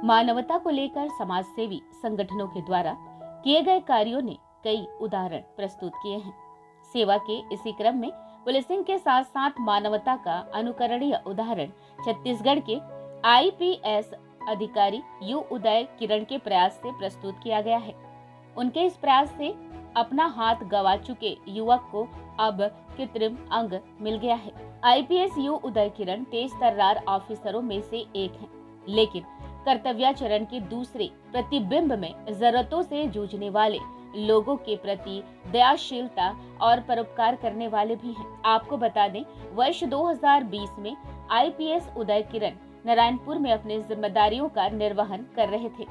मानवता को लेकर समाजसेवी संगठनों के द्वारा किए गए कार्यों ने कई उदाहरण प्रस्तुत किए हैं। सेवा के इसी क्रम में पुलिसिंग के साथ साथ मानवता का अनुकरणीय उदाहरण छत्तीसगढ़ के आईपीएस अधिकारी यू उदय किरण के प्रयास से प्रस्तुत किया गया है। उनके इस प्रयास से अपना हाथ गंवा चुके युवक को अब कृत्रिम अंग मिल गया है। आईपीएस यू उदय किरण तेज तर्रार ऑफिसरों में से एक हैं, लेकिन कर्तव्याचरण के दूसरे प्रतिबिंब में जरूरतों से जूझने वाले लोगों के प्रति दयाशीलता और परोपकार करने वाले भी हैं। आपको बता दें, वर्ष 2020 में आईपीएस उदय किरण नारायणपुर में अपनी जिम्मेदारियों का निर्वहन कर रहे थे।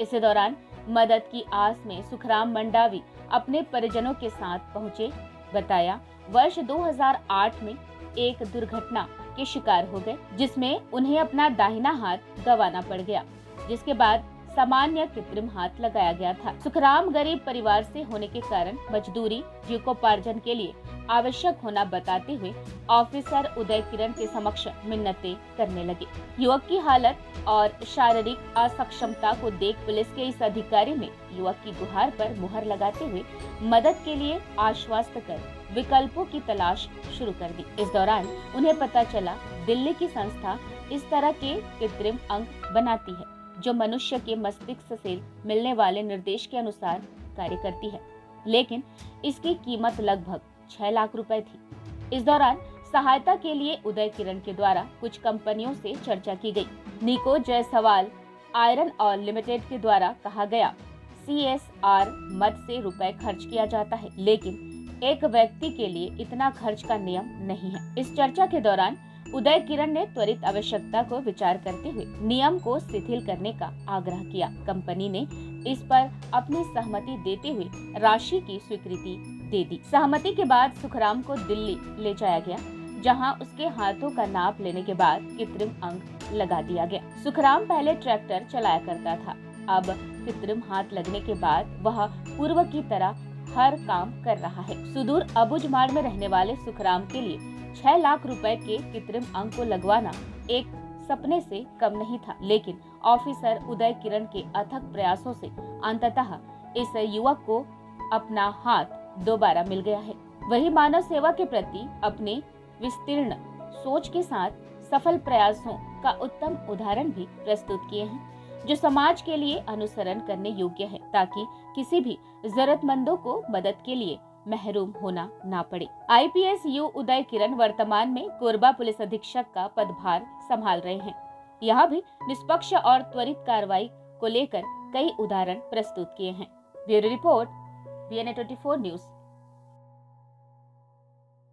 इसी दौरान मदद की आस में सुखराम मंडावी अपने परिजनों के साथ पहुंचे। बताया, वर्ष 2008 में एक दुर्घटना के शिकार हो गए, जिसमें उन्हें अपना दाहिना हाथ गंवाना पड़ गया, जिसके बाद सामान्य कृत्रिम हाथ लगाया गया था। सुखराम गरीब परिवार से होने के कारण मजदूरी जीविकोपार्जन के लिए आवश्यक होना बताते हुए ऑफिसर उदय किरण के समक्ष मिन्नतें करने लगे। युवक की हालत और शारीरिक असक्षमता को देख पुलिस के इस अधिकारी ने युवक की गुहार पर मुहर लगाते हुए मदद के लिए आश्वस्त कर विकल्पों की तलाश शुरू कर दी। इस दौरान उन्हें पता चला, दिल्ली की संस्था इस तरह के कृत्रिम अंग बनाती है जो मनुष्य के मस्तिष्क से मिलने वाले निर्देश के अनुसार कार्य करती है, लेकिन इसकी कीमत लगभग 6 लाख रुपए थी। इस दौरान सहायता के लिए उदय किरण के द्वारा कुछ कंपनियों से चर्चा की गई। निको जायसवाल आयरन ऑयल लिमिटेड के द्वारा कहा गया CSR मद से रुपए खर्च किया जाता है, लेकिन एक व्यक्ति के लिए इतना खर्च का नियम नहीं है। इस चर्चा के दौरान उदय किरण ने त्वरित आवश्यकता को विचार करते हुए नियम को शिथिल करने का आग्रह किया। कंपनी ने इस पर अपनी सहमति देते हुए राशि की स्वीकृति दे दी। सहमति के बाद सुखराम को दिल्ली ले जाया गया, जहां उसके हाथों का नाप लेने के बाद कृत्रिम अंग लगा दिया गया। सुखराम पहले ट्रैक्टर चलाया करता था, अब कृत्रिम हाथ लगने के बाद वह पूर्व की तरह हर काम कर रहा है। सुदूर अबुझमाड़ में रहने वाले सुखराम के लिए 6 लाख रुपए के कृत्रिम अंग को लगवाना एक सपने से कम नहीं था, लेकिन ऑफिसर उदय किरण के अथक प्रयासों से अंततः इस युवक को अपना हाथ दोबारा मिल गया है। वही मानव सेवा के प्रति अपने विस्तीर्ण सोच के साथ सफल प्रयासों का उत्तम उदाहरण भी प्रस्तुत किए हैं, जो समाज के लिए अनुसरण करने योग्य है, ताकि किसी भी जरूरतमंदों को मदद के लिए महरूम होना ना पड़े। आईपीएस यू उदय किरण वर्तमान में कोरबा पुलिस अधीक्षक का पदभार संभाल रहे हैं। यहाँ भी निष्पक्ष और त्वरित कार्रवाई को लेकर कई उदाहरण प्रस्तुत किए हैं। Bureau report, BNA 24 news.